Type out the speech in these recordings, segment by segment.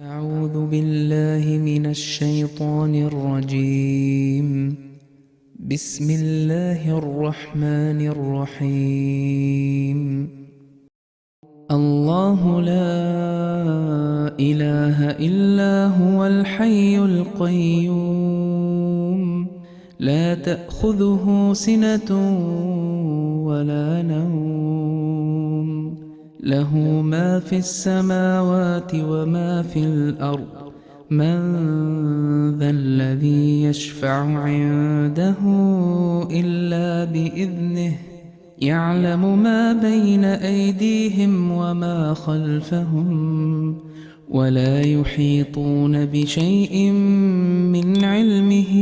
أعوذ بالله من الشيطان الرجيم. بسم الله الرحمن الرحيم. الله لا إله إلا هو الحي القيوم لا تأخذه سنة ولا نوم له ما في السماوات وما في الأرض من ذا الذي يشفع عنده إلا بإذنه يعلم ما بين أيديهم وما خلفهم ولا يحيطون بشيء من علمه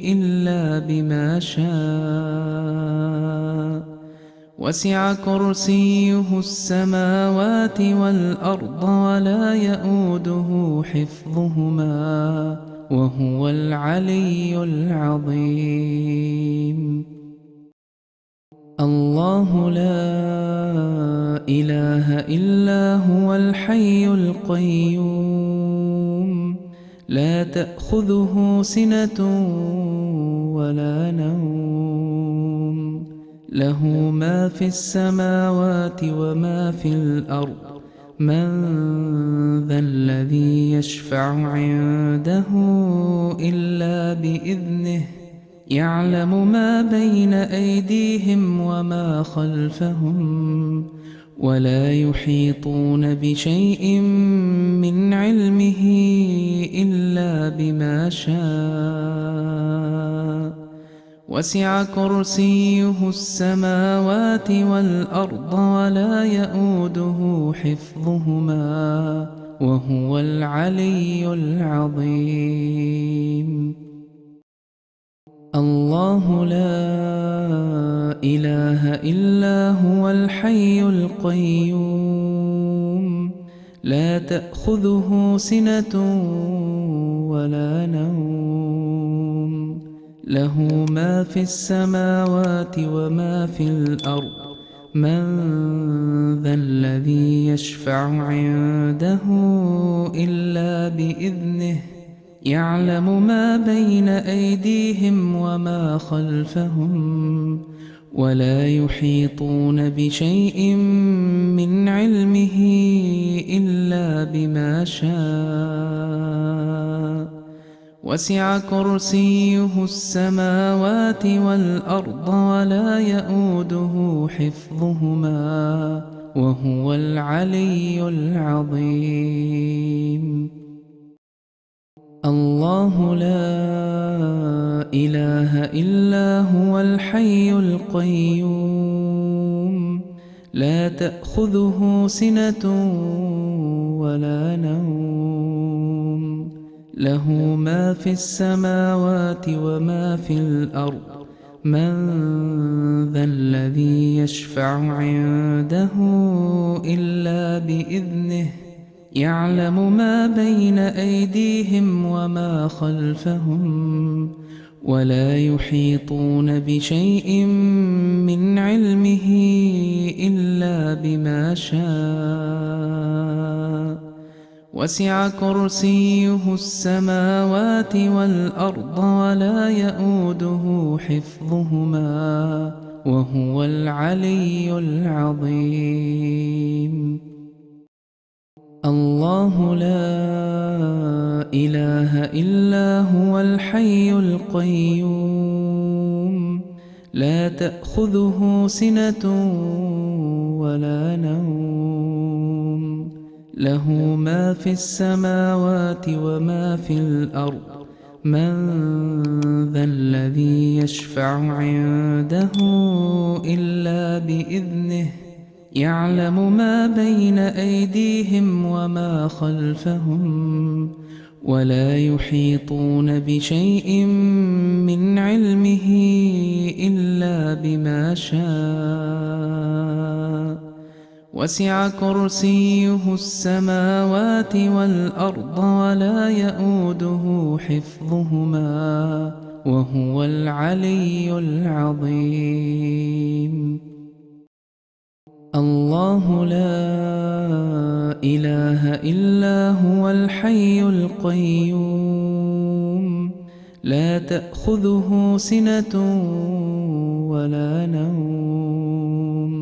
إلا بما شاء وسع كرسيه السماوات والأرض ولا يئوده حفظهما وهو العلي العظيم. الله لا إله إلا هو الحي القيوم لا تأخذه سنة ولا نوم له ما في السماوات وما في الأرض من ذا الذي يشفع عنده إلا بإذنه يعلم ما بين أيديهم وما خلفهم ولا يحيطون بشيء من علمه إلا بما شاء وسع كرسيه السماوات والأرض ولا يئوده حفظهما وهو العلي العظيم. الله لا إله إلا هو الحي القيوم لا تأخذه سنة ولا نوم له ما في السماوات وما في الأرض من ذا الذي يشفع عنده إلا بإذنه يعلم ما بين أيديهم وما خلفهم ولا يحيطون بشيء من علمه إلا بما شاء وسع كرسيه السماوات والأرض ولا يئوده حفظهما وهو العلي العظيم. الله لا إله إلا هو الحي القيوم لا تأخذه سنة ولا نوم له ما في السماوات وما في الأرض من ذا الذي يشفع عنده إلا بإذنه يعلم ما بين أيديهم وما خلفهم ولا يحيطون بشيء من علمه إلا بما شاء وسع كرسيه السماوات والأرض ولا يئوده حفظهما وهو العلي العظيم. الله لا إله إلا هو الحي القيوم لا تأخذه سنة ولا نوم له ما في السماوات وما في الأرض من ذا الذي يشفع عنده إلا بإذنه يعلم ما بين أيديهم وما خلفهم ولا يحيطون بشيء من علمه إلا بما شاء وسع كرسيه السماوات والأرض ولا يئوده حفظهما وهو العلي العظيم. الله لا إله إلا هو الحي القيوم لا تأخذه سنة ولا نوم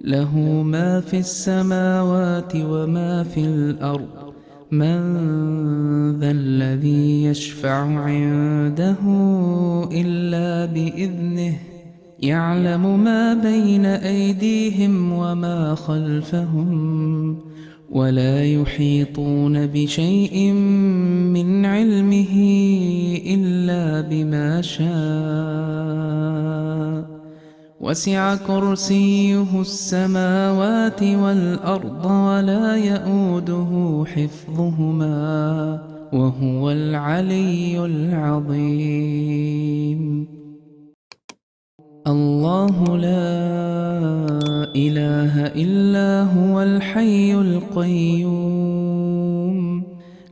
له ما في السماوات وما في الأرض من ذا الذي يشفع عنده إلا بإذنه يعلم ما بين أيديهم وما خلفهم ولا يحيطون بشيء من علمه إلا بما شاء وسع كرسيه السماوات والأرض ولا يئوده حفظهما وهو العلي العظيم الله لا إله إلا هو الحي القيوم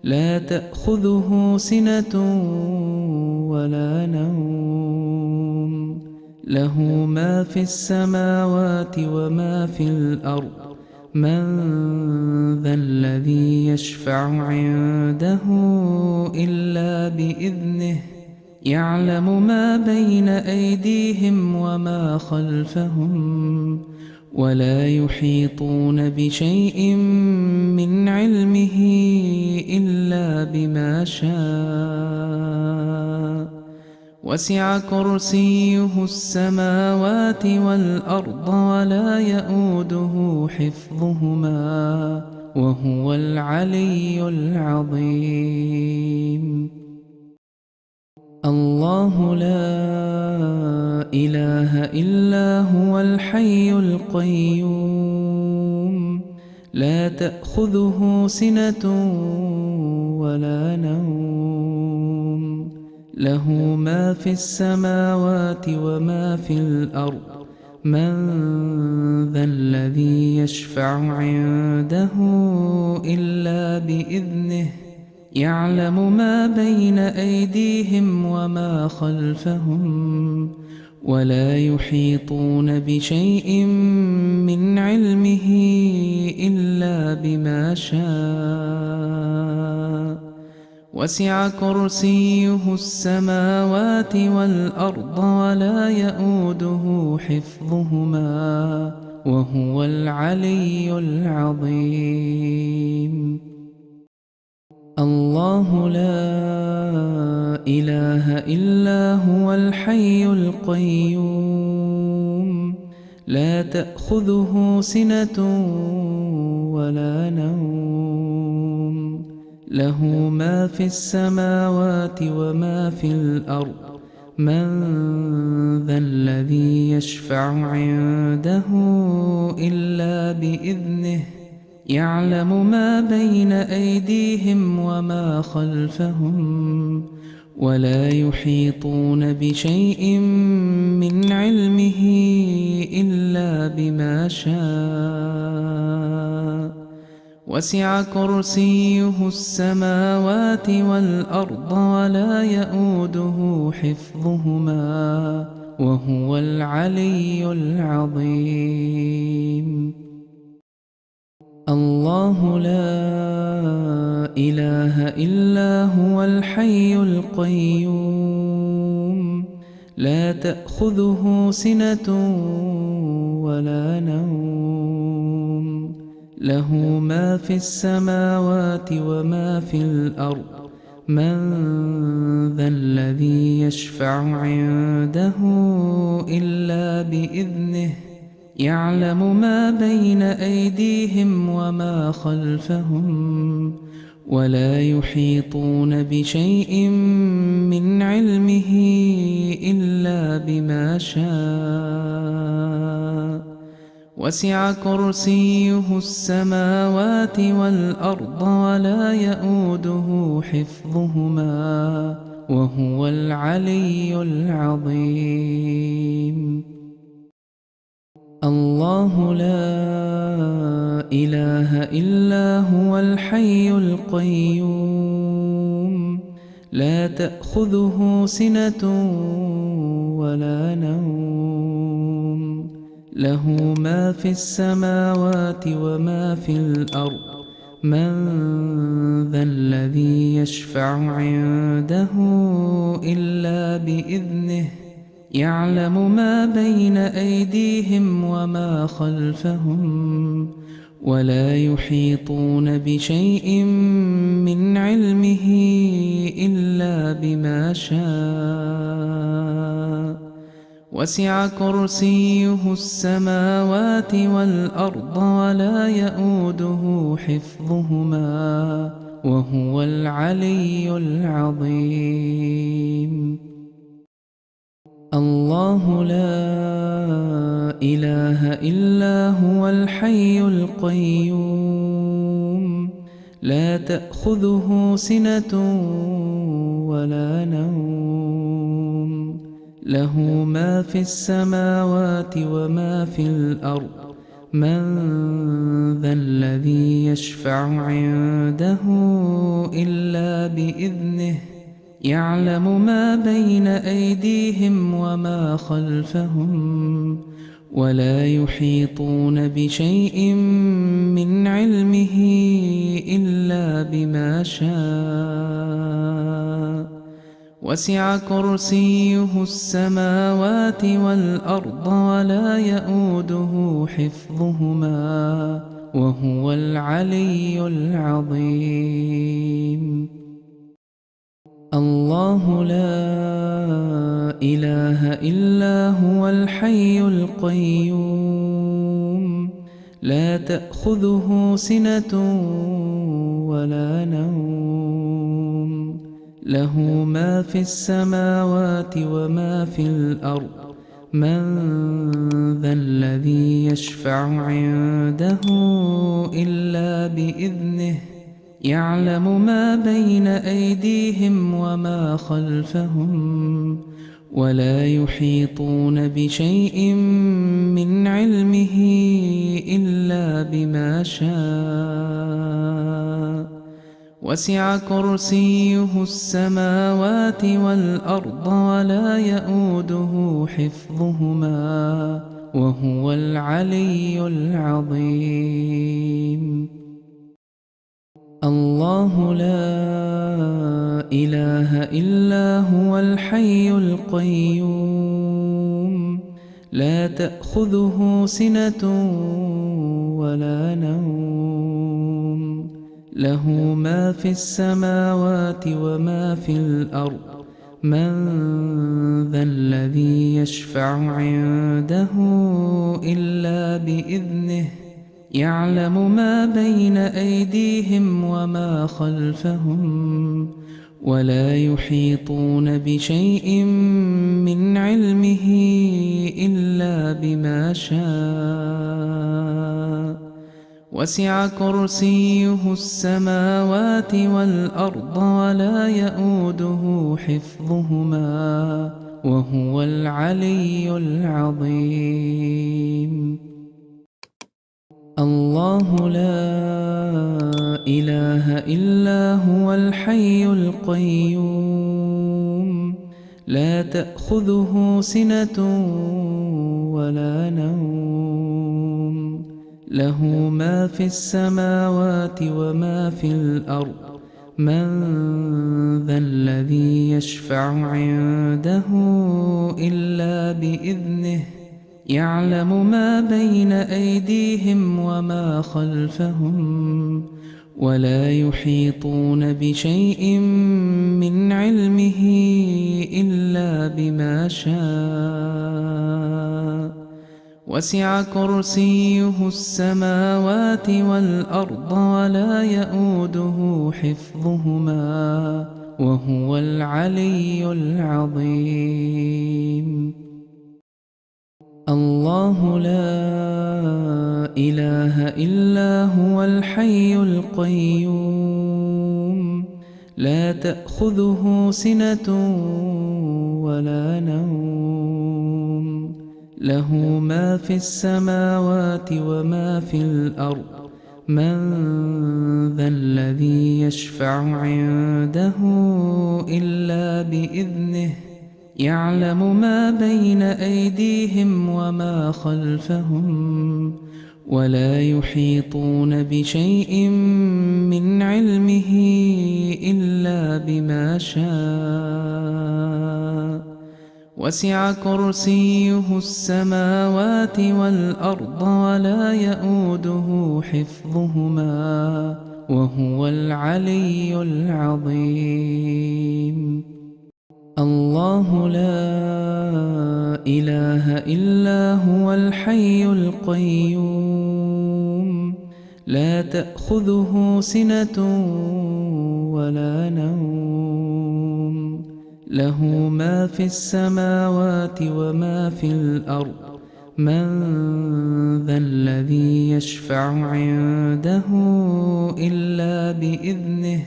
لا تأخذه سنة ولا نوم له ما في السماوات وما في الأرض من ذا الذي يشفع عنده إلا بإذنه يعلم ما بين أيديهم وما خلفهم ولا يحيطون بشيء من علمه إلا بما شاء وسع كرسيه السماوات والأرض ولا يئوده حفظهما وهو العلي العظيم الله لا إله إلا هو الحي القيوم لا تأخذه سنة ولا نوم له ما في السماوات وما في الأرض من ذا الذي يشفع عنده إلا بإذنه يعلم ما بين أيديهم وما خلفهم ولا يحيطون بشيء من علمه إلا بما شاء وسع كرسيه السماوات والأرض ولا يئوده حفظهما وهو العلي العظيم الله لا إله إلا هو الحي القيوم لا تأخذه سنة ولا نوم له ما في السماوات وما في الأرض من ذا الذي يشفع عنده إلا بإذنه يعلم ما بين أيديهم وما خلفهم ولا يحيطون بشيء من علمه إلا بما شاء وسع كرسيه السماوات والأرض ولا يئوده حفظهما وهو العلي العظيم الله لا إله إلا هو الحي القيوم لا تأخذه سنة ولا نوم له ما في السماوات وما في الأرض من ذا الذي يشفع عنده إلا بإذنه يعلم ما بين أيديهم وما خلفهم ولا يحيطون بشيء من علمه إلا بما شاء وسع كرسيه السماوات والأرض ولا يئوده حفظهما وهو العلي العظيم الله لا إله إلا هو الحي القيوم لا تأخذه سنة ولا نوم له ما في السماوات وما في الأرض من ذا الذي يشفع عنده إلا بإذنه يعلم ما بين أيديهم وما خلفهم ولا يحيطون بشيء من علمه إلا بما شاء وسع كرسيه السماوات والأرض ولا يئوده حفظهما وهو العلي العظيم. الله لا إله إلا هو الحي القيوم لا تأخذه سنة ولا نوم له ما في السماوات وما في الأرض من ذا الذي يشفع عنده إلا بإذنه يعلم ما بين أيديهم وما خلفهم ولا يحيطون بشيء من علمه إلا بما شاء وسع كرسيه السماوات والأرض ولا يئوده حفظهما وهو العلي العظيم. الله لا إله إلا هو الحي القيوم لا تأخذه سنة ولا نوم له ما في السماوات وما في الأرض من ذا الذي يشفع عنده إلا بإذنه يعلم ما بين أيديهم وما خلفهم ولا يحيطون بشيء من علمه إلا بما شاء وسع كرسيه السماوات والأرض ولا يئوده حفظهما وهو العلي العظيم. الله لا إله إلا هو الحي القيوم لا تأخذه سنة ولا نوم له ما في السماوات وما في الأرض من ذا الذي يشفع عنده إلا بإذنه يعلم ما بين أيديهم وما خلفهم ولا يحيطون بشيء من علمه إلا بما شاء وسع كرسيه السماوات والأرض ولا يئوده حفظهما وهو العلي العظيم. الله لا إله إلا هو الحي القيوم لا تأخذه سنة ولا نوم له ما في السماوات وما في الأرض من ذا الذي يشفع عنده إلا بإذنه يعلم ما بين أيديهم وما خلفهم ولا يحيطون بشيء من علمه إلا بما شاء وسع كرسيه السماوات والأرض ولا يئوده حفظهما وهو العلي العظيم. الله لا إله إلا هو الحي القيوم لا تأخذه سنة ولا نوم له ما في السماوات وما في الأرض من ذا الذي يشفع عنده إلا بإذنه يعلم ما بين أيديهم وما خلفهم ولا يحيطون بشيء من علمه إلا بما شاء وسع كرسيه السماوات والأرض ولا يئوده حفظهما وهو العلي العظيم الله لا إله إلا هو الحي القيوم لا تأخذه سنة ولا نوم له ما في السماوات وما في الأرض من ذا الذي يشفع عنده إلا بإذنه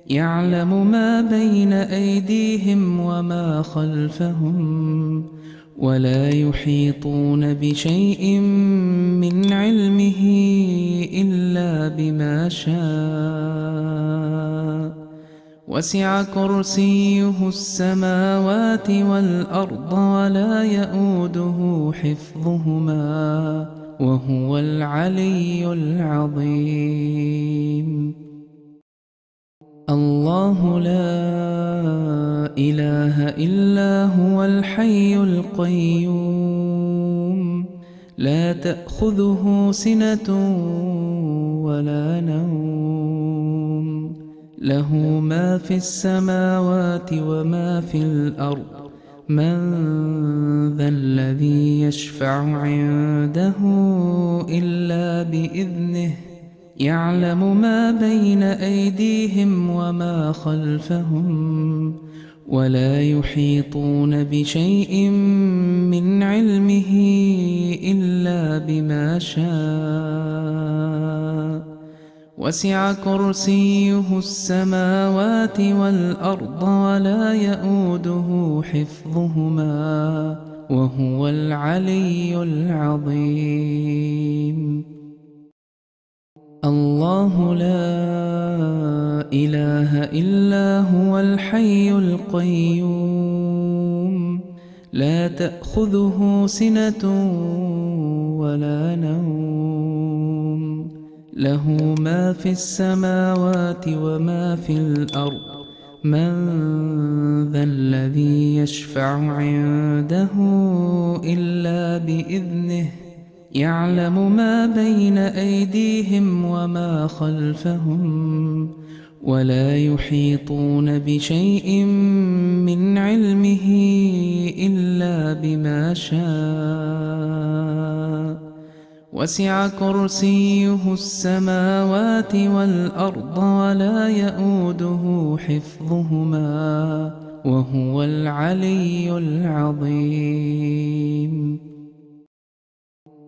يعلم ما بين أيديهم وما خلفهم ولا يحيطون بشيء من علمه إلا بما شاء وسع كرسيه السماوات والأرض ولا يئوده حفظهما وهو العلي العظيم الله لا إله إلا هو الحي القيوم لا تأخذه سنة ولا نوم له ما في السماوات وما في الأرض من ذا الذي يشفع عنده إلا بإذنه يعلم ما بين أيديهم وما خلفهم ولا يحيطون بشيء من علمه إلا بما شاء وسع كرسيه السماوات والأرض ولا يئوده حفظهما وهو العلي العظيم الله لا إله إلا هو الحي القيوم لا تأخذه سنة ولا نوم له ما في السماوات وما في الأرض من ذا الذي يشفع عنده إلا بإذنه يعلم ما بين أيديهم وما خلفهم ولا يحيطون بشيء من علمه إلا بما شاء وسع كرسيه السماوات والأرض ولا يئوده حفظهما وهو العلي العظيم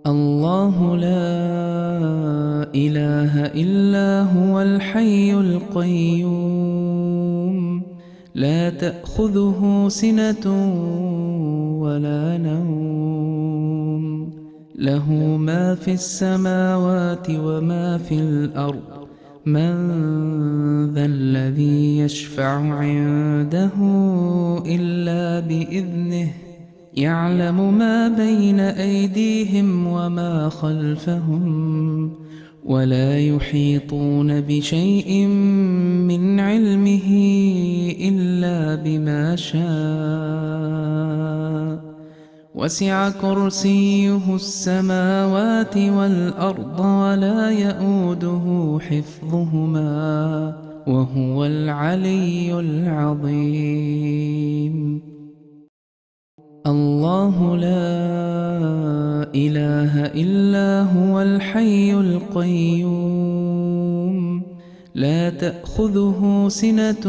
الله لا إله إلا هو الحي القيوم لا تأخذه سنة ولا نوم له ما في السماوات وما في الأرض من ذا الذي يشفع عنده إلا بإذنه يعلم ما بين أيديهم وما خلفهم ولا يحيطون بشيء من علمه إلا بما شاء وسع كرسيه السماوات والأرض ولا يئوده حفظهما وهو العلي العظيم الله لا إله إلا هو الحي القيوم لا تأخذه سنة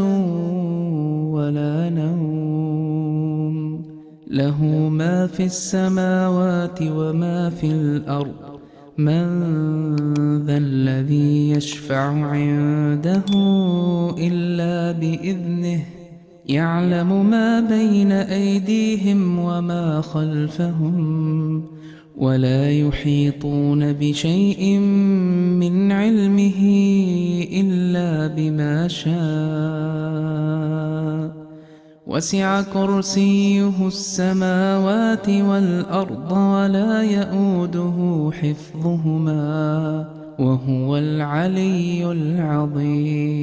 ولا نوم له ما في السماوات وما في الأرض من ذا الذي يشفع عنده إلا بإذنه يعلم ما بين أيديهم وما خلفهم ولا يحيطون بشيء من علمه إلا بما شاء وسع كرسيه السماوات والأرض ولا يئوده حفظهما وهو العلي العظيم.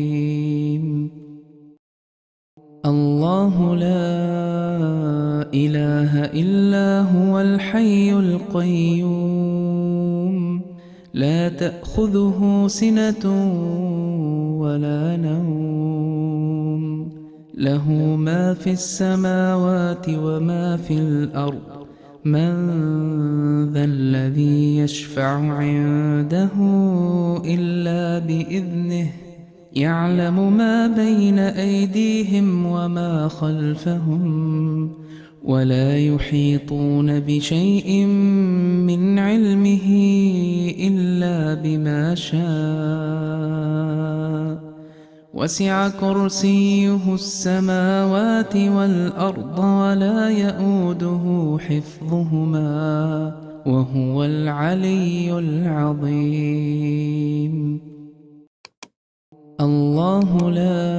الله لا إله إلا هو الحي القيوم لا تأخذه سنة ولا نوم له ما في السماوات وما في الأرض من ذا الذي يشفع عنده إلا بإذنه يعلم ما بين أيديهم وما خلفهم ولا يحيطون بشيء من علمه إلا بما شاء وسع كرسيه السماوات والأرض ولا يئوده حفظهما وهو العلي العظيم. الله لا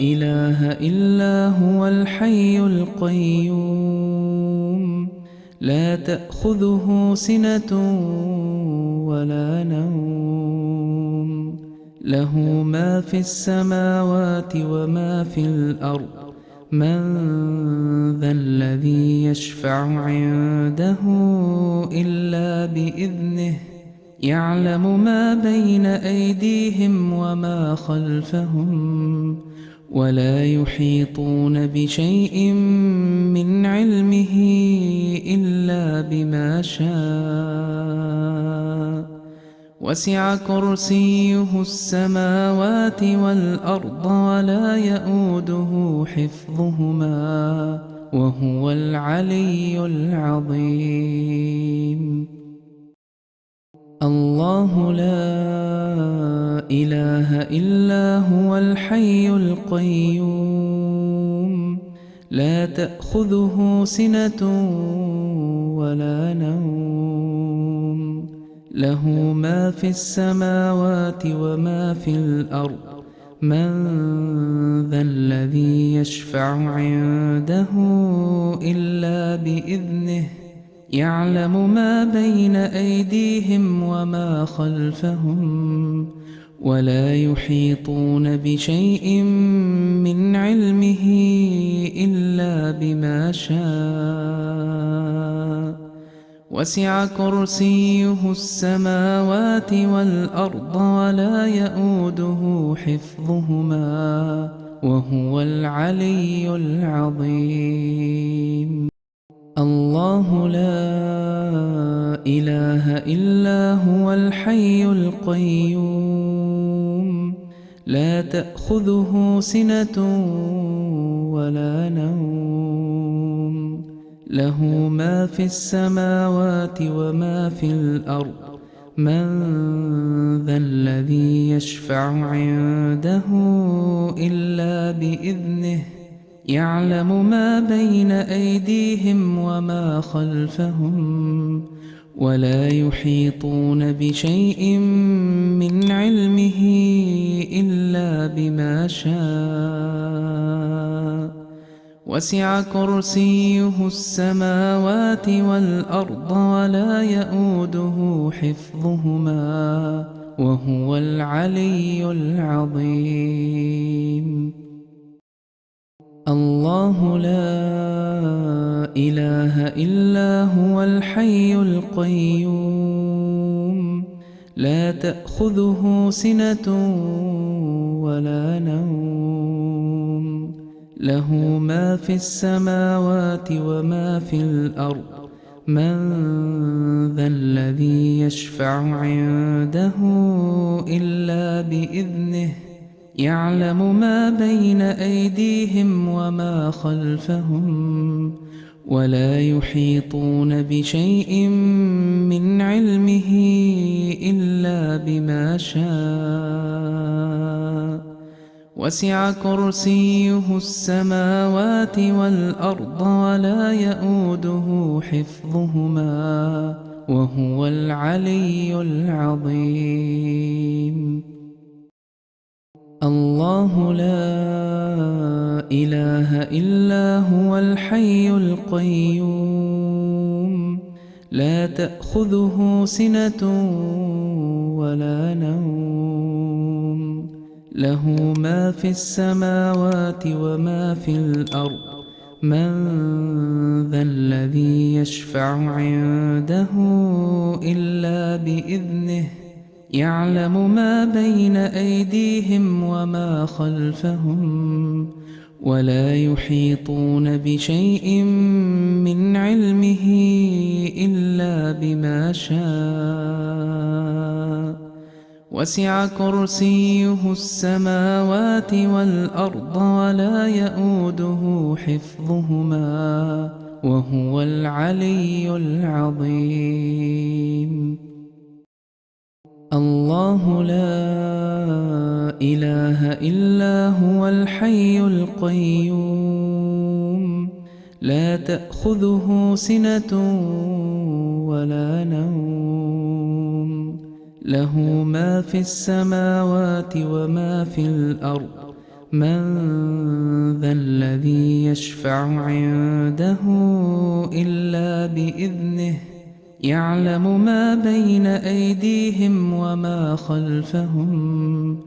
إله إلا هو الحي القيوم لا تأخذه سنة ولا نوم له ما في السماوات وما في الأرض من ذا الذي يشفع عنده إلا بإذنه يعلم ما بين أيديهم وما خلفهم ولا يحيطون بشيء من علمه إلا بما شاء وسع كرسيه السماوات والأرض ولا يئوده حفظهما وهو العلي العظيم. الله لا إله إلا هو الحي القيوم لا تأخذه سنة ولا نوم له ما في السماوات وما في الأرض من ذا الذي يشفع عنده إلا بإذنه يعلم ما بين أيديهم وما خلفهم ولا يحيطون بشيء من علمه إلا بما شاء وسع كرسيه السماوات والأرض ولا يئوده حفظهما وهو العلي العظيم. الله لا إله إلا هو الحي القيوم لا تأخذه سنة ولا نوم له ما في السماوات وما في الأرض من ذا الذي يشفع عنده إلا بإذنه يعلم ما بين أيديهم وما خلفهم ولا يحيطون بشيء من علمه إلا بما شاء وسع كرسيه السماوات والأرض ولا يئوده حفظهما وهو العلي العظيم. الله لا إله إلا هو الحي القيوم لا تأخذه سنة ولا نوم له ما في السماوات وما في الأرض من ذا الذي يشفع عنده إلا بإذنه يعلم ما بين أيديهم وما خلفهم ولا يحيطون بشيء من علمه إلا بما شاء وسع كرسيه السماوات والأرض ولا يئوده حفظهما وهو العلي العظيم. الله لا إله إلا هو الحي القيوم لا تأخذه سنة ولا نوم له ما في السماوات وما في الأرض من ذا الذي يشفع عنده إلا بإذنه يعلم ما بين أيديهم وما خلفهم ولا يحيطون بشيء من علمه إلا بما شاء وسع كرسيه السماوات والأرض ولا يئوده حفظهما وهو العلي العظيم الله لا إله إلا هو الحي القيوم لا تأخذه سنة ولا نوم له ما في السماوات وما في الأرض من ذا الذي يشفع عنده إلا بإذنه يعلم ما بين أيديهم وما خلفهم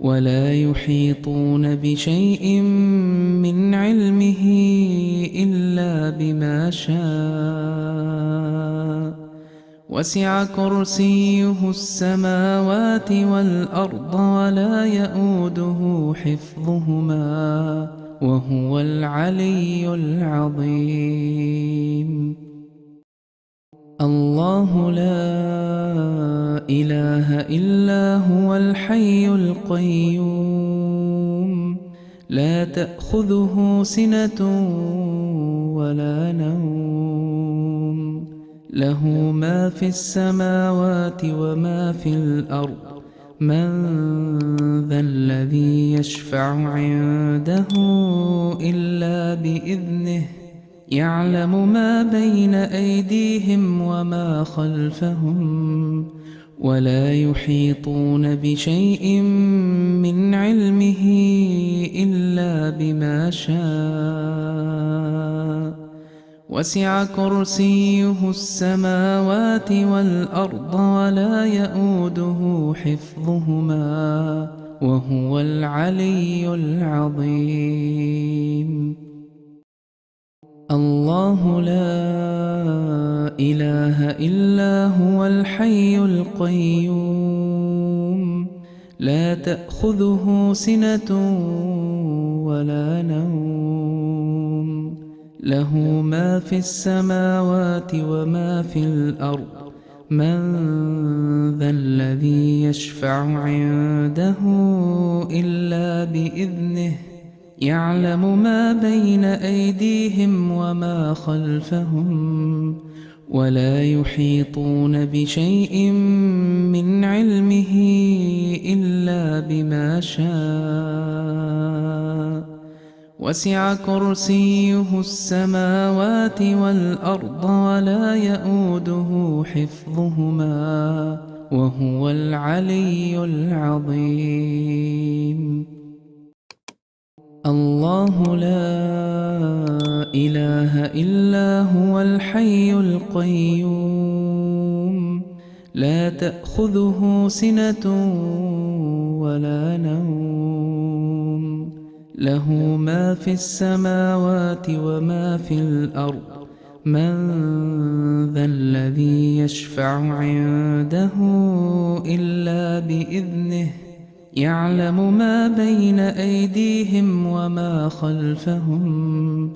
ولا يحيطون بشيء من علمه إلا بما شاء وسع كرسيه السماوات والأرض ولا يئوده حفظهما وهو العلي العظيم الله لا إله إلا هو الحي القيوم لا تأخذه سنة ولا نوم له ما في السماوات وما في الأرض من ذا الذي يشفع عنده إلا بإذنه يعلم ما بين أيديهم وما خلفهم ولا يحيطون بشيء من علمه إلا بما شاء وسع كرسيه السماوات والأرض ولا يئوده حفظهما وهو العلي العظيم الله لا إله إلا هو الحي القيوم لا تأخذه سنة ولا نوم له ما في السماوات وما في الأرض من ذا الذي يشفع عنده إلا بإذنه يعلم ما بين أيديهم وما خلفهم ولا يحيطون بشيء من علمه إلا بما شاء وسع كرسيه السماوات والأرض ولا يئوده حفظهما وهو العلي العظيم الله لا إله إلا هو الحي القيوم لا تأخذه سنة ولا نوم له ما في السماوات وما في الأرض من ذا الذي يشفع عنده إلا بإذنه يعلم ما بين أيديهم وما خلفهم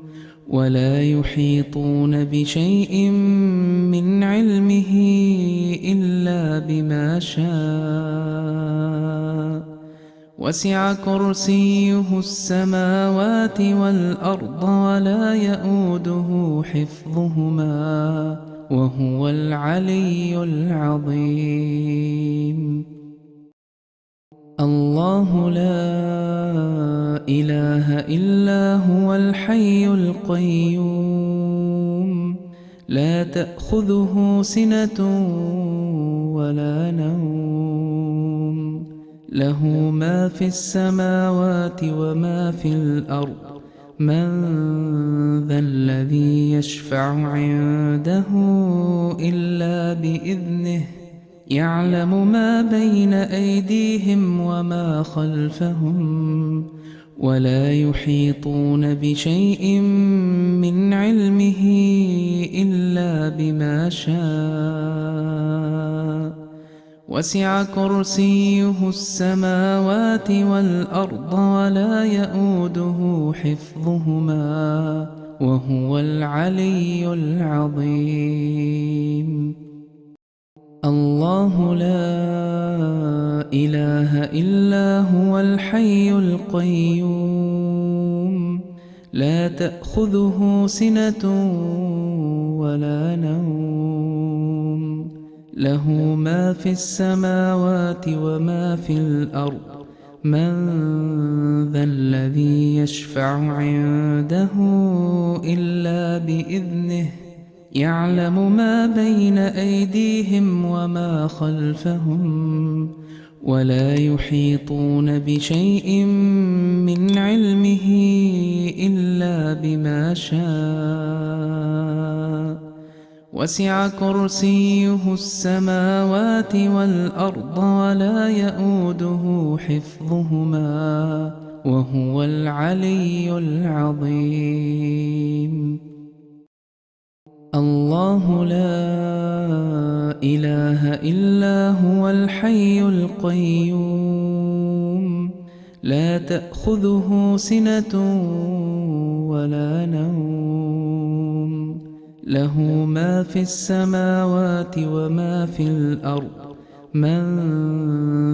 ولا يحيطون بشيء من علمه إلا بما شاء وسع كرسيه السماوات والأرض ولا يئوده حفظهما وهو العلي العظيم الله لا إله إلا هو الحي القيوم لا تأخذه سنة ولا نوم له ما في السماوات وما في الأرض من ذا الذي يشفع عنده إلا بإذنه يعلم ما بين أيديهم وما خلفهم ولا يحيطون بشيء من علمه إلا بما شاء وسع كرسيه السماوات والأرض ولا يئوده حفظهما وهو العلي العظيم. الله لا إله إلا هو الحي القيوم لا تأخذه سنة ولا نوم له ما في السماوات وما في الأرض من ذا الذي يشفع عنده إلا بإذنه يعلم ما بين أيديهم وما خلفهم ولا يحيطون بشيء من علمه إلا بما شاء وسع كرسيه السماوات والأرض ولا يئوده حفظهما وهو العلي العظيم. الله لا إله إلا هو الحي القيوم لا تأخذه سنة ولا نوم له ما في السماوات وما في الأرض من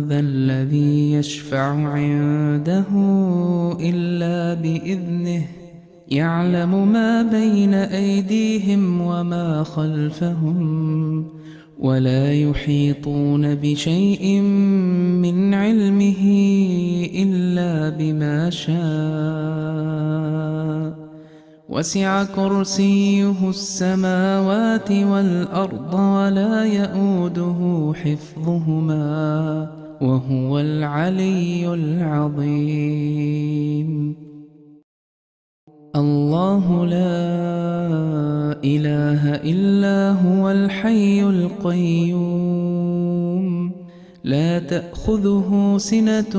ذا الذي يشفع عنده إلا بإذنه يعلم ما بين أيديهم وما خلفهم ولا يحيطون بشيء من علمه إلا بما شاء وسع كرسيه السماوات والأرض ولا يئوده حفظهما وهو العلي العظيم. الله لا إله إلا هو الحي القيوم لا تأخذه سنة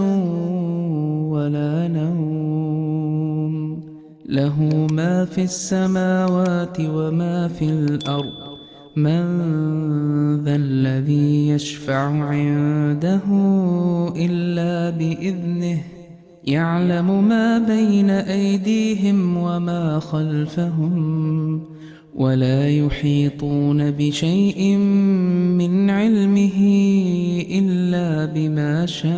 ولا نوم له ما في السماوات وما في الأرض من ذا الذي يشفع عنده إلا بإذنه يعلم ما بين أيديهم وما خلفهم ولا يحيطون بشيء من علمه إلا بما شاء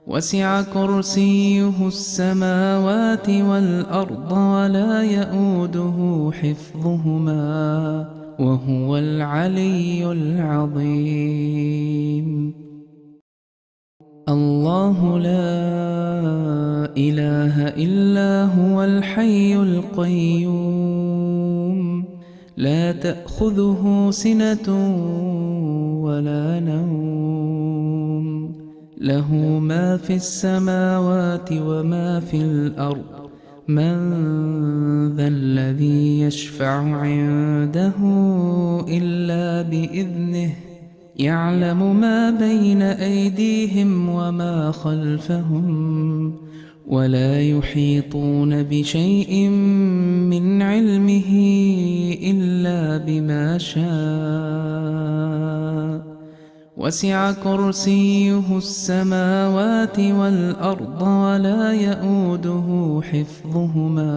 وسع كرسيه السماوات والأرض ولا يئوده حفظهما وهو العلي العظيم. الله لا إله إلا هو الحي القيوم لا تأخذه سنة ولا نوم له ما في السماوات وما في الأرض من ذا الذي يشفع عنده إلا بإذنه يعلم ما بين أيديهم وما خلفهم ولا يحيطون بشيء من علمه إلا بما شاء وسع كرسيه السماوات والأرض ولا يئوده حفظهما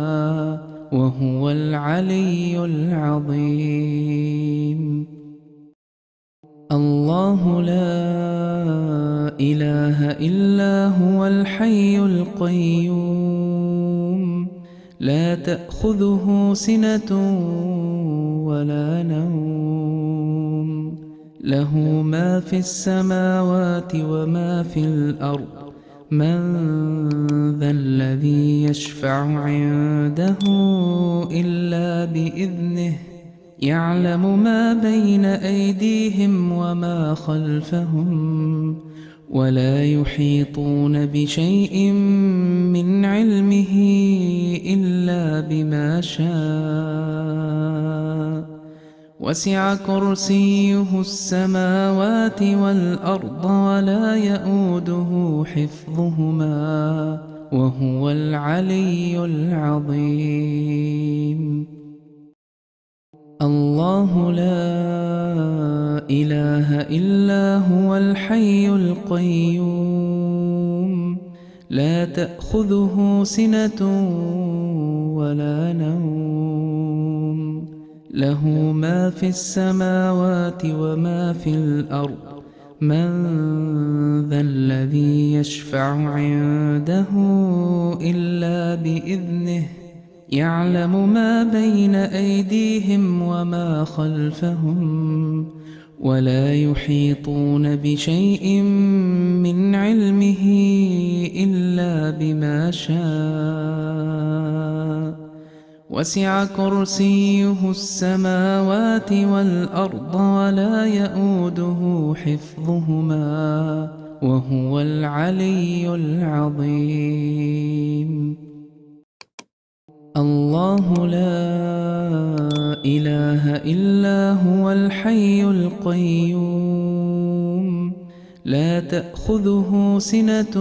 وهو العلي العظيم. الله لا إله إلا هو الحي القيوم لا تأخذه سنة ولا نوم له ما في السماوات وما في الأرض من ذا الذي يشفع عنده إلا بإذنه يعلم ما بين أيديهم وما خلفهم ولا يحيطون بشيء من علمه إلا بما شاء وسع كرسيه السماوات والأرض ولا يئوده حفظهما وهو العلي العظيم. الله لا إله إلا هو الحي القيوم لا تأخذه سنة ولا نوم له ما في السماوات وما في الأرض من ذا الذي يشفع عنده إلا بإذنه يعلم ما بين أيديهم وما خلفهم ولا يحيطون بشيء من علمه إلا بما شاء وسع كرسيه السماوات والأرض ولا يئوده حفظهما وهو العلي العظيم. الله لا إله إلا هو الحي القيوم لا تأخذه سنة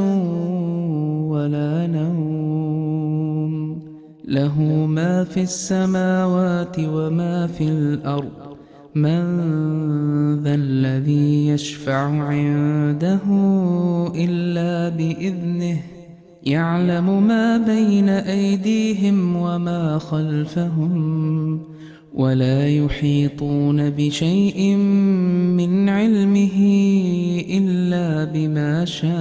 ولا نوم له ما في السماوات وما في الأرض من ذا الذي يشفع عنده إلا بإذنه يعلم ما بين أيديهم وما خلفهم ولا يحيطون بشيء من علمه إلا بما شاء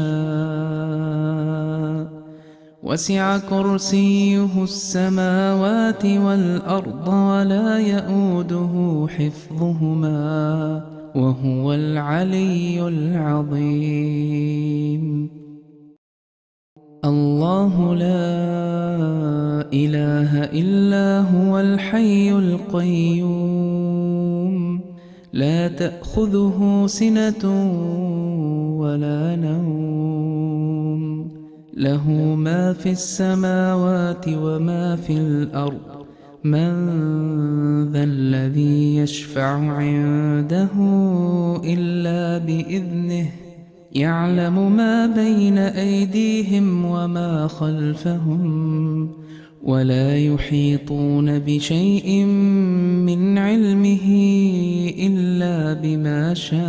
وسع كرسيه السماوات والأرض ولا يئوده حفظهما وهو العلي العظيم. الله لا إله إلا هو الحي القيوم لا تأخذه سنة ولا نوم له ما في السماوات وما في الأرض من ذا الذي يشفع عنده إلا بإذنه يعلم ما بين أيديهم وما خلفهم ولا يحيطون بشيء من علمه إلا بما شاء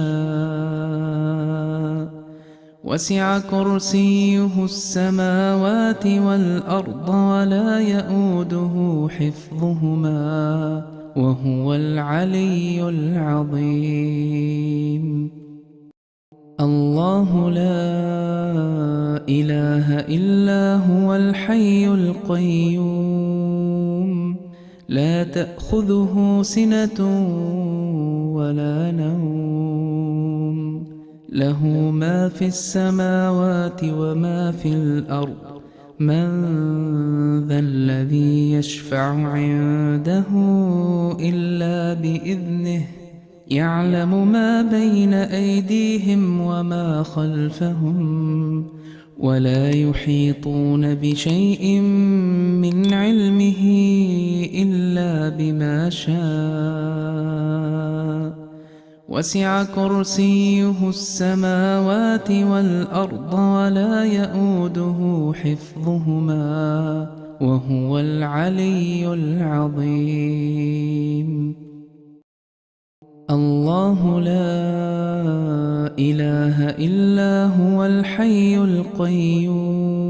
وسع كرسيه السماوات والأرض ولا يئوده حفظهما وهو العلي العظيم. الله لا إله إلا هو الحي القيوم لا تأخذه سنة ولا نوم له ما في السماوات وما في الأرض من ذا الذي يشفع عنده إلا بإذنه يعلم ما بين أيديهم وما خلفهم ولا يحيطون بشيء من علمه إلا بما شاء وسع كرسيه السماوات والأرض ولا يئوده حفظهما وهو العلي العظيم. الله لا إله إلا هو الحي القيوم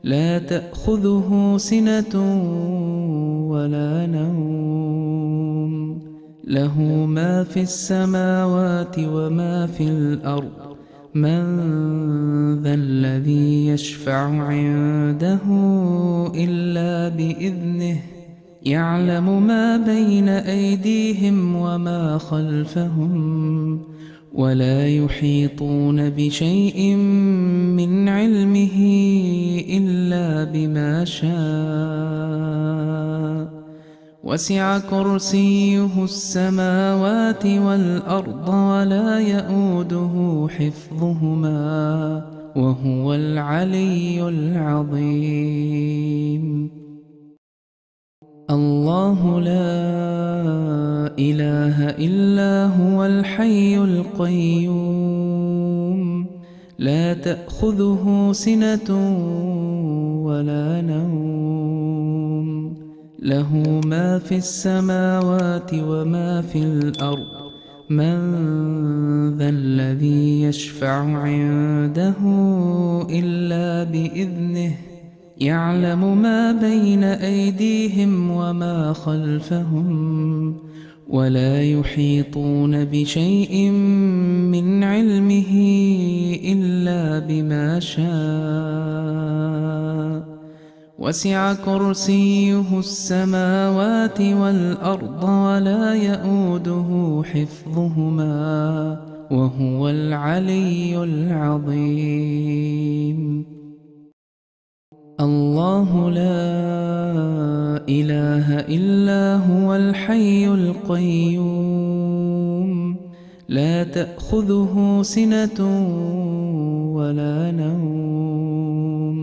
لا تأخذه سنة ولا نوم له ما في السماوات وما في الأرض من ذا الذي يشفع عنده إلا بإذنه يعلم ما بين أيديهم وما خلفهم ولا يحيطون بشيء من علمه إلا بما شاء وسع كرسيه السماوات والأرض ولا يئوده حفظهما وهو العلي العظيم. الله لا إله إلا هو الحي القيوم لا تأخذه سنة ولا نوم له ما في السماوات وما في الأرض من ذا الذي يشفع عنده إلا بإذنه يعلم ما بين أيديهم وما خلفهم ولا يحيطون بشيء من علمه إلا بما شاء وسع كرسيه السماوات والأرض ولا يئوده حفظهما وهو العلي العظيم. الله لا إله إلا هو الحي القيوم لا تأخذه سنة ولا نوم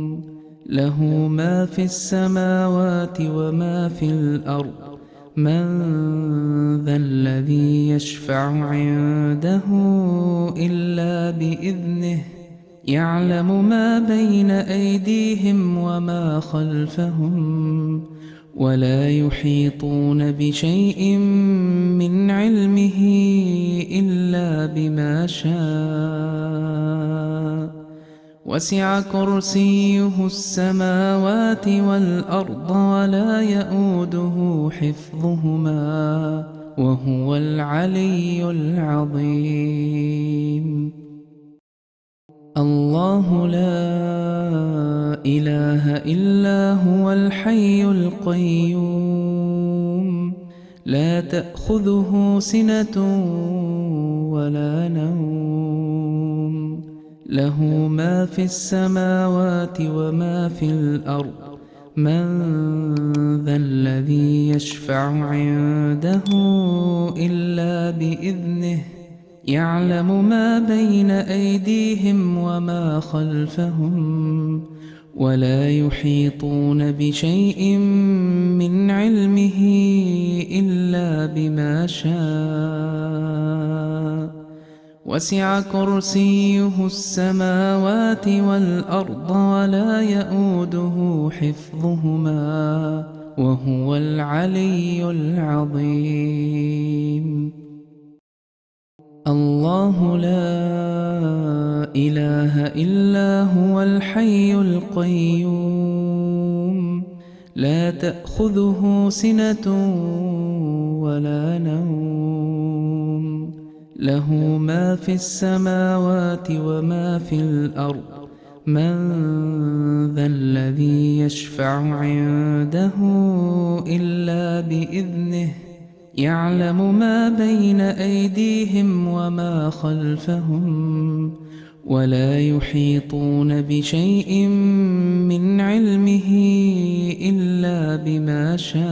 له ما في السماوات وما في الأرض من ذا الذي يشفع عنده إلا بإذنه يعلم ما بين أيديهم وما خلفهم ولا يحيطون بشيء من علمه إلا بما شاء وسع كرسيه السماوات والأرض ولا يئوده حفظهما وهو العلي العظيم. الله لا إله إلا هو الحي القيوم لا تأخذه سنة ولا نوم له ما في السماوات وما في الأرض من ذا الذي يشفع عنده إلا بإذنه يعلم ما بين أيديهم وما خلفهم ولا يحيطون بشيء من علمه إلا بما شاء وسع كرسيه السماوات والأرض ولا يئوده حفظهما وهو العلي العظيم. الله لا إله إلا هو الحي القيوم لا تأخذه سنة ولا نوم له ما في السماوات وما في الأرض من ذا الذي يشفع عنده إلا بإذنه يعلم ما بين أيديهم وما خلفهم ولا يحيطون بشيء من علمه إلا بما شاء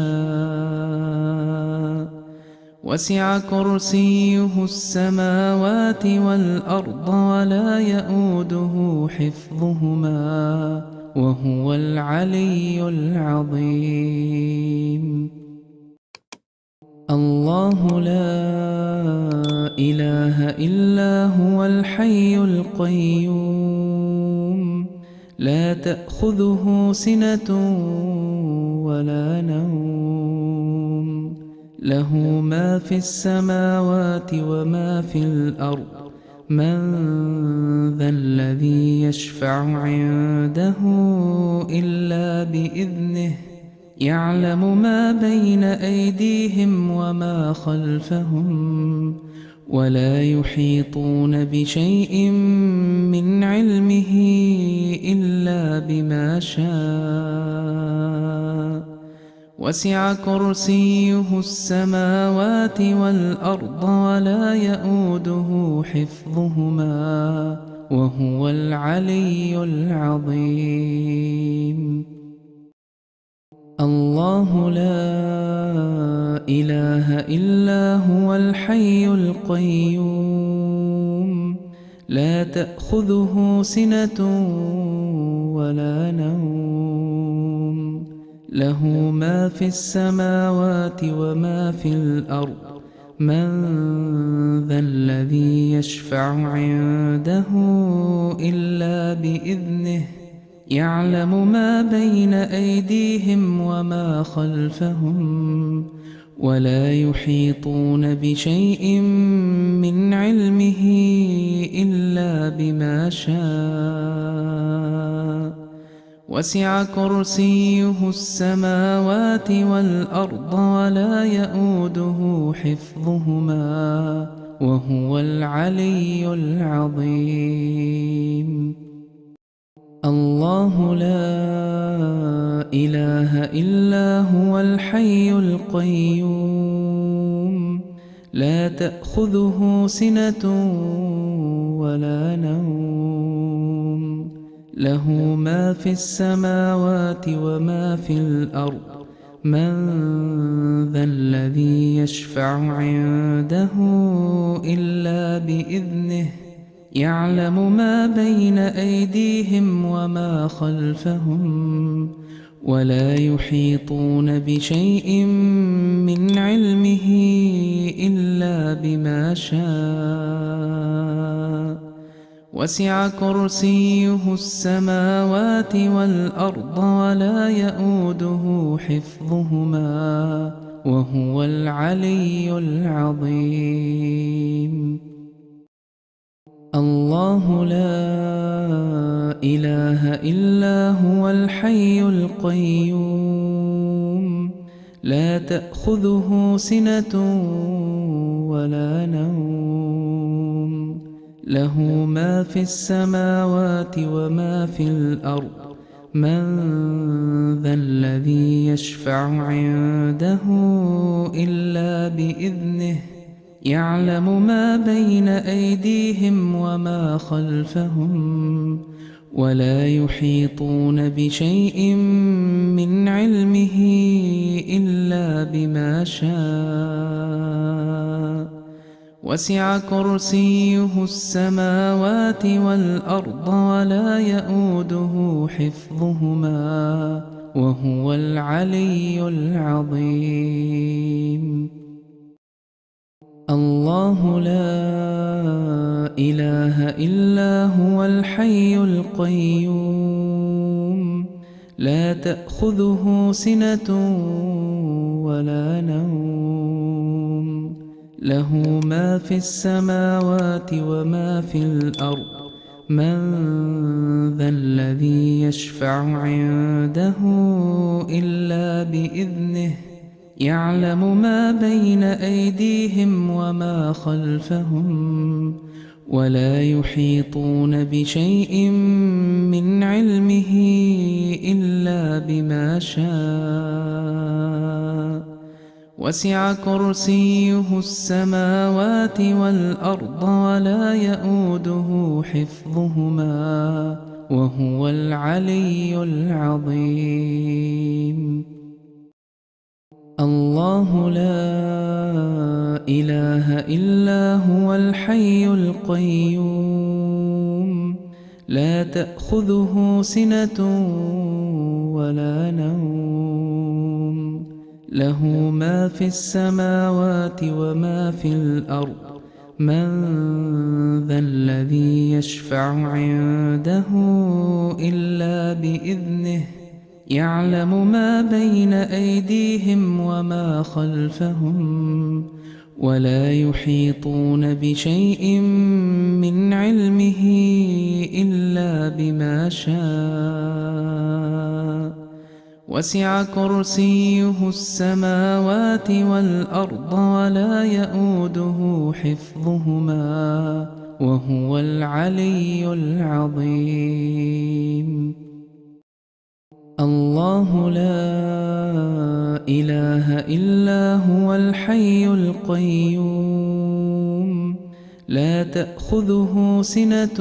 وسع كرسيه السماوات والأرض ولا يئوده حفظهما وهو العلي العظيم. الله لا إله إلا هو الحي القيوم لا تأخذه سنة ولا نوم له ما في السماوات وما في الأرض من ذا الذي يشفع عنده إلا بإذنه يعلم ما بين أيديهم وما خلفهم ولا يحيطون بشيء من علمه إلا بما شاء وسع كرسيه السماوات والأرض ولا يئوده حفظهما وهو العلي العظيم. الله لا إله إلا هو الحي القيوم لا تأخذه سنة ولا نوم له ما في السماوات وما في الأرض من ذا الذي يشفع عنده إلا بإذنه يعلم ما بين أيديهم وما خلفهم ولا يحيطون بشيء من علمه إلا بما شاء وسع كرسيه السماوات والأرض ولا يؤوده حفظهما وهو العلي العظيم الله لا إله إلا هو الحي القيوم لا تأخذه سنة ولا نوم له ما في السماوات وما في الأرض من ذا الذي يشفع عنده إلا بإذنه يعلم ما بين أيديهم وما خلفهم ولا يحيطون بشيء من علمه إلا بما شاء وسع كرسيه السماوات والأرض ولا يؤوده حفظهما وهو العلي العظيم الله لا إله إلا هو الحي القيوم لا تأخذه سنة ولا نوم له ما في السماوات وما في الأرض من ذا الذي يشفع عنده إلا بإذنه يعلم ما بين أيديهم وما خلفهم ولا يحيطون بشيء من علمه إلا بما شاء وسع كرسيه السماوات والأرض ولا يؤوده حفظهما وهو العلي العظيم الله لا إله إلا هو الحي القيوم لا تأخذه سنة ولا نوم له ما في السماوات وما في الأرض من ذا الذي يشفع عنده إلا بإذنه يعلم ما بين أيديهم وما خلفهم ولا يحيطون بشيء من علمه إلا بما شاء وسع كرسيه السماوات والأرض ولا يؤوده حفظهما وهو العلي العظيم الله لا إله إلا هو الحي القيوم لا تأخذه سنة ولا نوم له ما في السماوات وما في الأرض من ذا الذي يشفع عنده إلا بإذنه يعلم ما بين أيديهم وما خلفهم ولا يحيطون بشيء من علمه إلا بما شاء وسع كرسيه السماوات والأرض ولا يؤوده حفظهما وهو العلي العظيم الله لا إله إلا هو الحي القيوم لا تأخذه سنة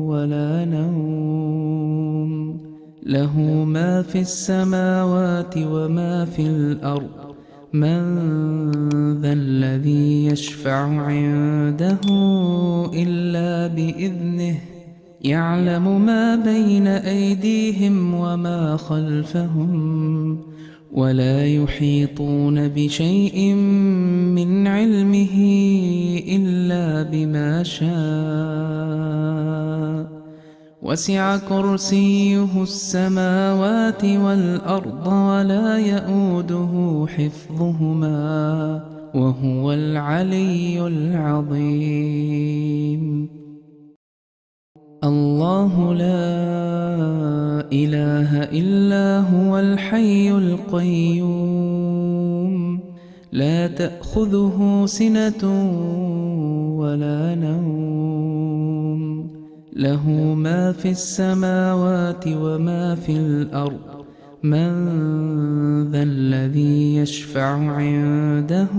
ولا نوم له ما في السماوات وما في الأرض من ذا الذي يشفع عنده إلا بإذنه يعلم ما بين أيديهم وما خلفهم ولا يحيطون بشيء من علمه إلا بما شاء وسع كرسيه السماوات والأرض ولا يئوده حفظهما وهو العلي العظيم. الله لا إله إلا هو الحي القيوم لا تأخذه سنة ولا نوم له ما في السماوات وما في الأرض من ذا الذي يشفع عنده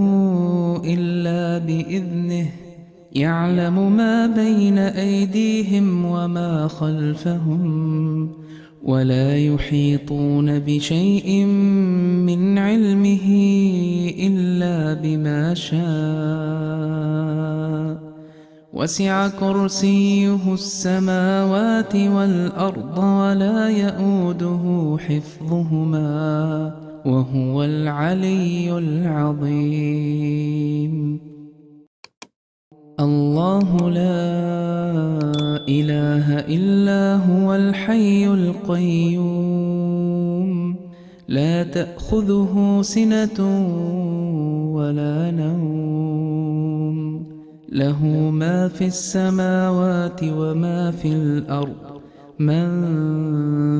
إلا بإذنه يعلم ما بين أيديهم وما خلفهم ولا يحيطون بشيء من علمه إلا بما شاء وسع كرسيه السماوات والأرض ولا يئوده حفظهما وهو العلي العظيم. الله لا إله إلا هو الحي القيوم لا تأخذه سنة ولا نوم له ما في السماوات وما في الأرض من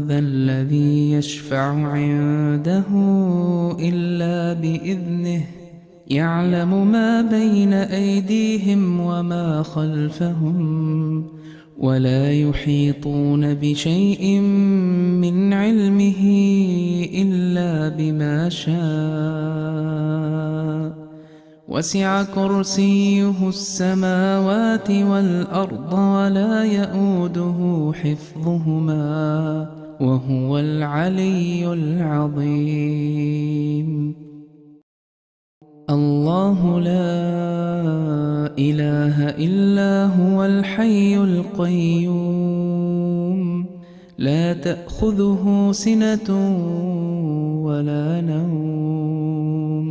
ذا الذي يشفع عنده إلا بإذنه يعلم ما بين أيديهم وما خلفهم ولا يحيطون بشيء من علمه إلا بما شاء وسع كرسيه السماوات والأرض ولا يئوده حفظهما وهو العلي العظيم. الله لا إله إلا هو الحي القيوم لا تأخذه سنة ولا نوم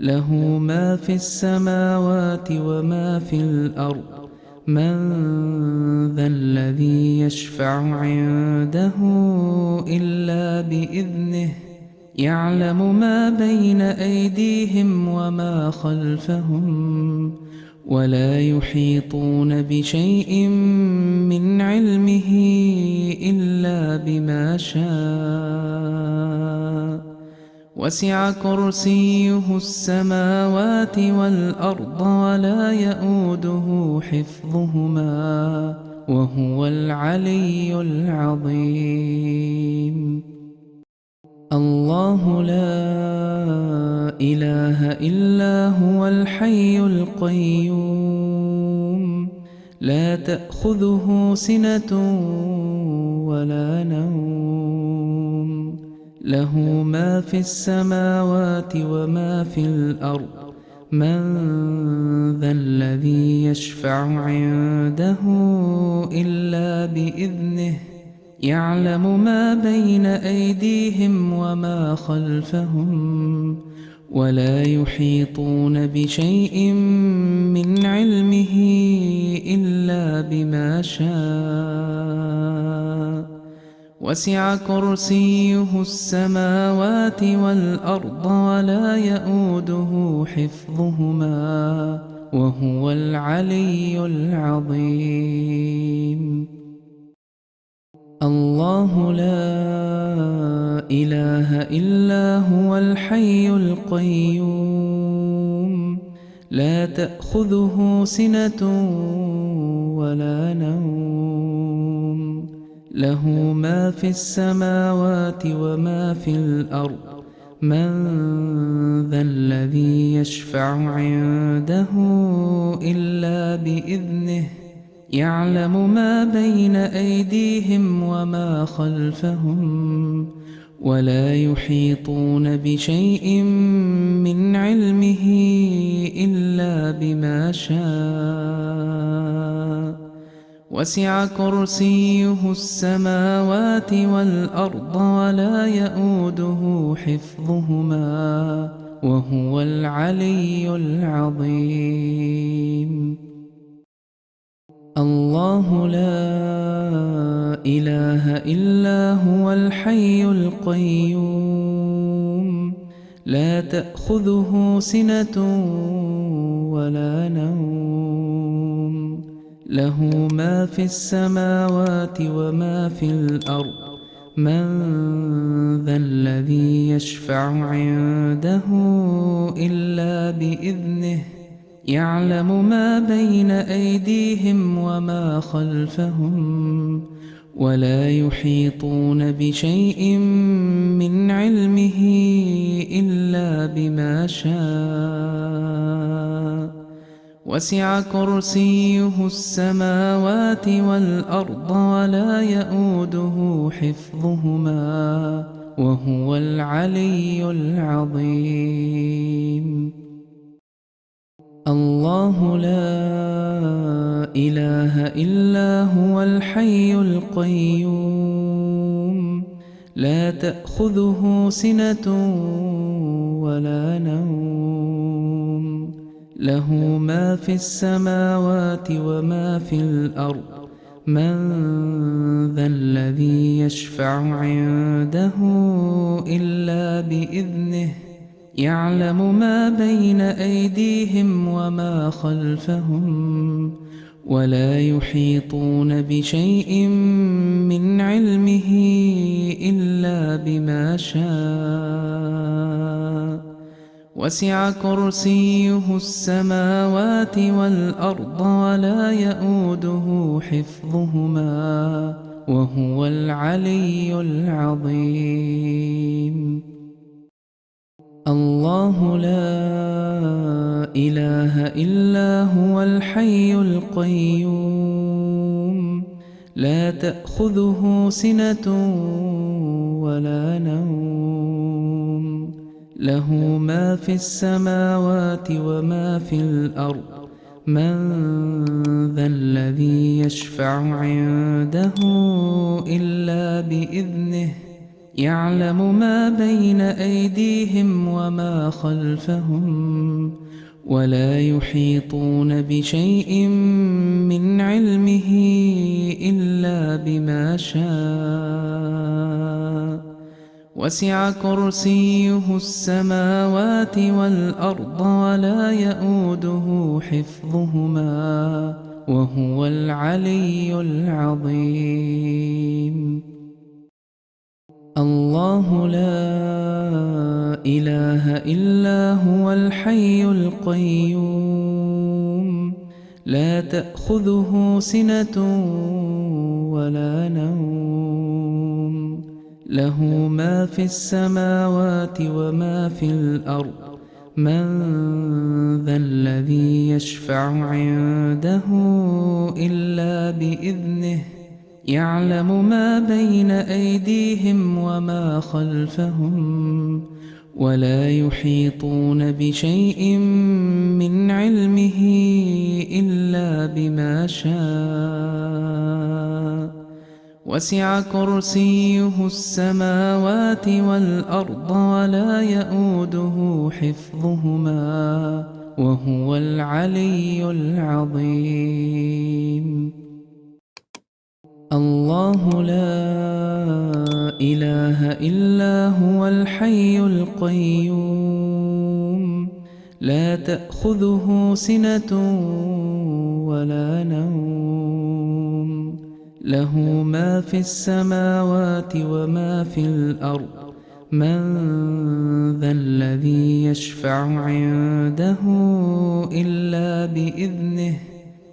له ما في السماوات وما في الأرض من ذا الذي يشفع عنده إلا بإذنه يعلم ما بين أيديهم وما خلفهم ولا يحيطون بشيء من علمه إلا بما شاء وسع كرسيه السماوات والأرض ولا يئوده حفظهما وهو العلي العظيم. الله لا إله إلا هو الحي القيوم لا تأخذه سنة ولا نوم له ما في السماوات وما في الأرض من ذا الذي يشفع عنده إلا بإذنه يعلم ما بين أيديهم وما خلفهم ولا يحيطون بشيء من علمه إلا بما شاء وسع كرسيه السماوات والأرض ولا يئوده حفظهما وهو العلي العظيم. الله لا إله إلا هو الحي القيوم لا تأخذه سنة ولا نوم له ما في السماوات وما في الأرض من ذا الذي يشفع عنده إلا بإذنه يعلم ما بين أيديهم وما خلفهم ولا يحيطون بشيء من علمه إلا بما شاء وسع كرسيه السماوات والأرض ولا يئوده حفظهما وهو العلي العظيم. الله لا إله إلا هو الحي القيوم لا تأخذه سنة ولا نوم له ما في السماوات وما في الأرض من ذا الذي يشفع عنده إلا بإذنه يعلم ما بين أيديهم وما خلفهم ولا يحيطون بشيء من علمه إلا بما شاء وسع كرسيه السماوات والأرض ولا يئوده حفظهما وهو العلي العظيم. الله لا إله إلا هو الحي القيوم لا تأخذه سنة ولا نوم له ما في السماوات وما في الأرض من ذا الذي يشفع عنده إلا بإذنه يعلم ما بين أيديهم وما خلفهم ولا يحيطون بشيء من علمه إلا بما شاء وسع كرسيه السماوات والأرض ولا يئوده حفظهما وهو العلي العظيم. الله لا إله إلا هو الحي القيوم لا تأخذه سنة ولا نوم له ما في السماوات وما في الأرض من ذا الذي يشفع عنده إلا بإذنه يعلم ما بين أيديهم وما خلفهم ولا يحيطون بشيء من علمه إلا بما شاء وسع كرسيه السماوات والأرض ولا يئوده حفظهما وهو العلي العظيم. الله لا إله إلا هو الحي القيوم لا تأخذه سنة ولا نوم له ما في السماوات وما في الأرض من ذا الذي يشفع عنده إلا بإذنه يعلم ما بين أيديهم وما خلفهم ولا يحيطون بشيء من علمه إلا بما شاء وسع كرسيه السماوات والأرض ولا يئوده حفظهما وهو العلي العظيم. الله لا إله إلا هو الحي القيوم لا تأخذه سنة ولا نوم له ما في السماوات وما في الأرض من ذا الذي يشفع عنده إلا بإذنه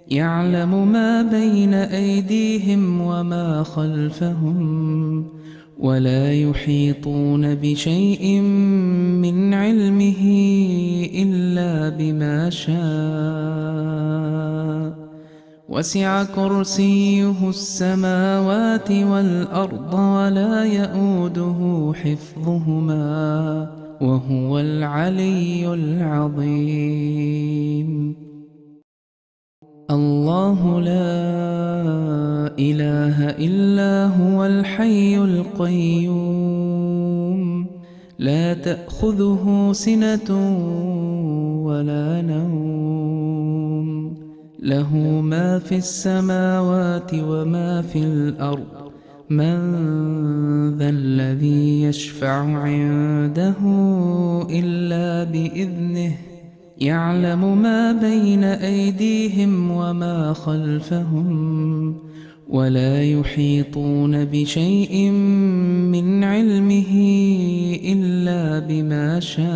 يعلم ما بين أيديهم وما خلفهم ولا يحيطون بشيء من علمه إلا بما شاء وسع كرسيه السماوات والأرض ولا يئوده حفظهما وهو العلي العظيم. الله لا إله إلا هو الحي القيوم لا تأخذه سنة ولا نوم له ما في السماوات وما في الأرض من ذا الذي يشفع عنده إلا بإذنه يعلم ما بين أيديهم وما خلفهم ولا يحيطون بشيء من علمه إلا بما شاء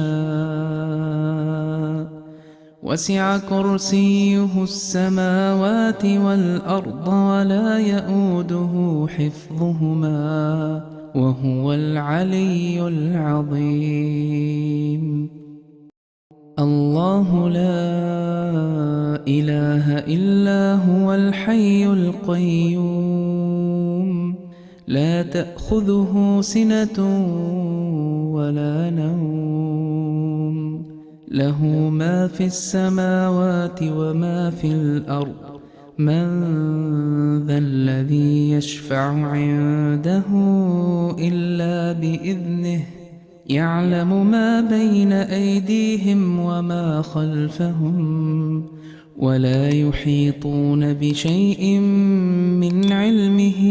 وسع كرسيه السماوات والأرض ولا يئوده حفظهما وهو العلي العظيم. الله لا إله إلا هو الحي القيوم لا تأخذه سنة ولا نوم له ما في السماوات وما في الأرض من ذا الذي يشفع عنده إلا بإذنه يعلم ما بين أيديهم وما خلفهم ولا يحيطون بشيء من علمه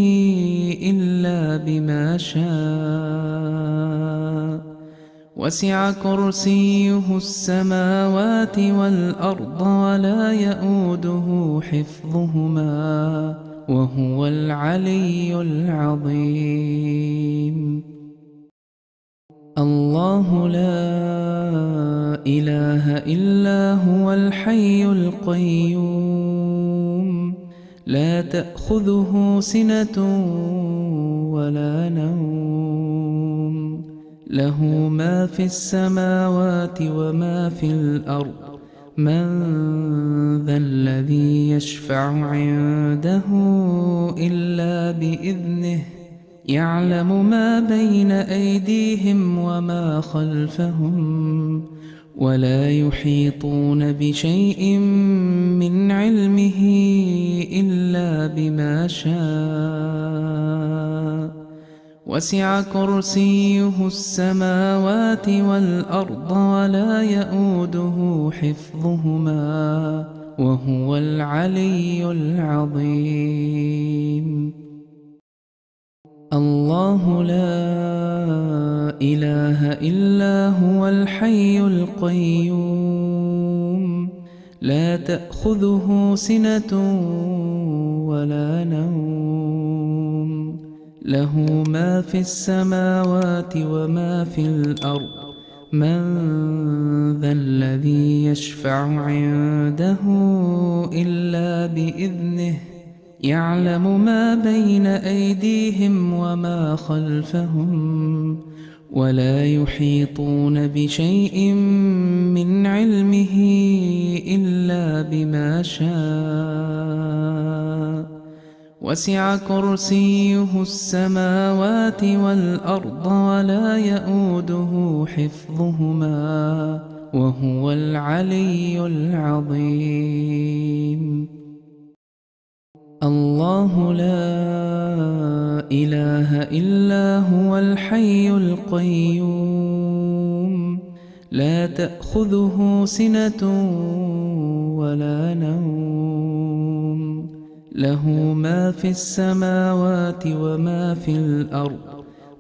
إلا بما شاء وسع كرسيه السماوات والأرض ولا يئوده حفظهما وهو العلي العظيم. الله لا إله إلا هو الحي القيوم لا تأخذه سنة ولا نوم له ما في السماوات وما في الأرض من ذا الذي يشفع عنده إلا بإذنه يعلم ما بين أيديهم وما خلفهم ولا يحيطون بشيء من علمه إلا بما شاء وسع كرسيه السماوات والأرض ولا يئوده حفظهما وهو العلي العظيم. الله لا إله إلا هو الحي القيوم لا تأخذه سنة ولا نوم له ما في السماوات وما في الأرض من ذا الذي يشفع عنده إلا بإذنه يعلم ما بين أيديهم وما خلفهم ولا يحيطون بشيء من علمه إلا بما شاء وسع كرسيه السماوات والأرض ولا يئوده حفظهما وهو العلي العظيم. الله لا إله إلا هو الحي القيوم لا تأخذه سنة ولا نوم له ما في السماوات وما في الأرض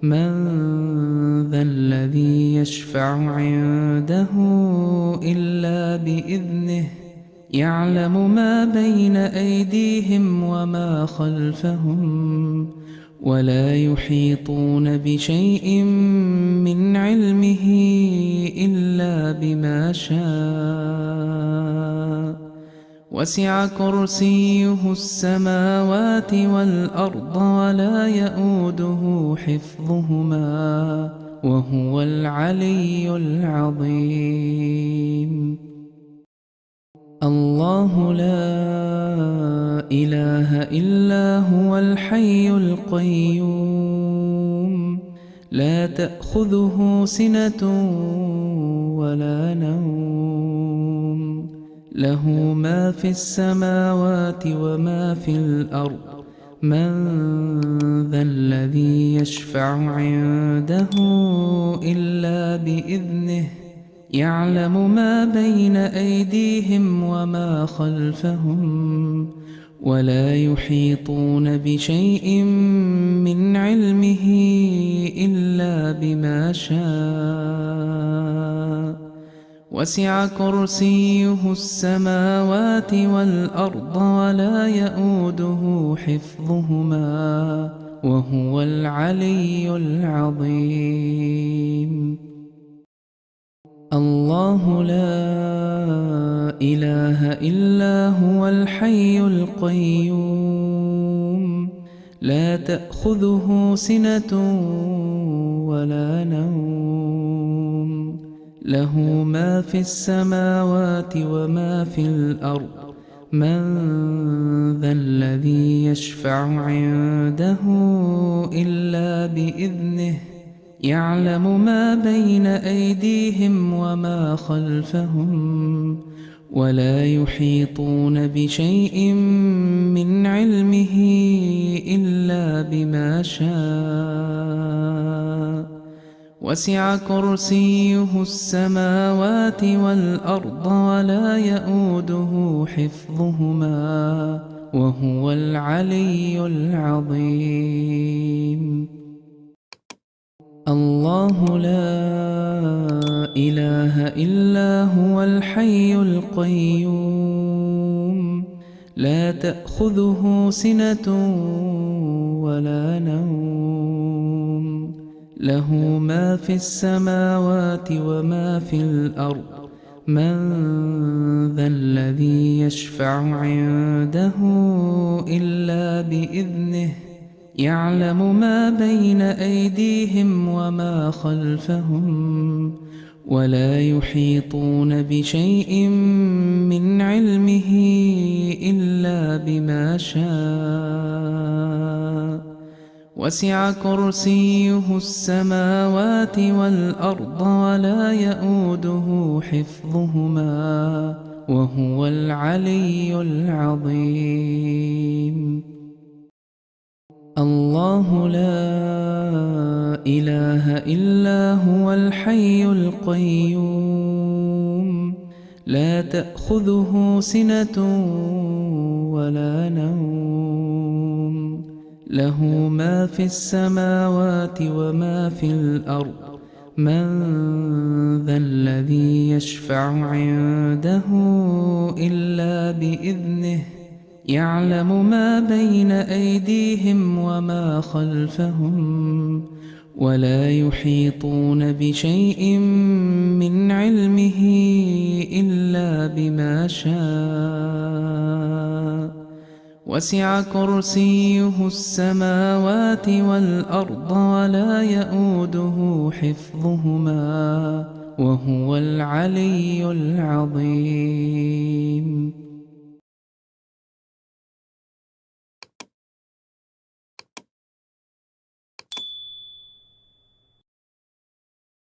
من ذا الذي يشفع عنده إلا بإذنه يعلم ما بين أيديهم وما خلفهم ولا يحيطون بشيء من علمه إلا بما شاء وسع كرسيه السماوات والأرض ولا يئوده حفظهما وهو العلي العظيم. الله لا إله إلا هو الحي القيوم لا تأخذه سنة ولا نوم له ما في السماوات وما في الأرض من ذا الذي يشفع عنده إلا بإذنه يعلم ما بين أيديهم وما خلفهم ولا يحيطون بشيء من علمه إلا بما شاء وسع كرسيه السماوات والأرض ولا يئوده حفظهما وهو العلي العظيم الله لا إله إلا هو الحي القيوم لا تأخذه سنة ولا نوم له ما في السماوات وما في الأرض من ذا الذي يشفع عنده إلا بإذنه يعلم ما بين أيديهم وما خلفهم ولا يحيطون بشيء من علمه إلا بما شاء وسع كرسيه السماوات والأرض ولا يئوده حفظهما وهو العلي العظيم الله لا إله إلا هو الحي القيوم لا تأخذه سنة ولا نوم له ما في السماوات وما في الأرض من ذا الذي يشفع عنده إلا بإذنه يعلم ما بين أيديهم وما خلفهم ولا يحيطون بشيء من علمه إلا بما شاء وسع كرسيه السماوات والأرض ولا يئوده حفظهما, 「 وهو العلي العظيم وهو العلي العظيم. 」 الله لا إله إلا هو الحي القيوم لا تأخذه سنة ولا نوم له ما في السماوات وما في الأرض من ذا الذي يشفع عنده إلا بإذنه يعلم ما بين أيديهم وما خلفهم ولا يحيطون بشيء من علمه إلا بما شاء وسع كرسيه السماوات والأرض ولا يئوده حفظهما وهو العلي العظيم الله لا إله إلا هو الحي القيوم لا تأخذه سنة ولا نوم له ما في السماوات وما في الأرض من ذا الذي يشفع عنده إلا بإذنه يعلم ما بين أيديهم وما خلفهم ولا يحيطون بشيء من علمه إلا بما شاء وسع كرسيه السماوات والأرض ولا يئوده حفظهما وهو العلي العظيم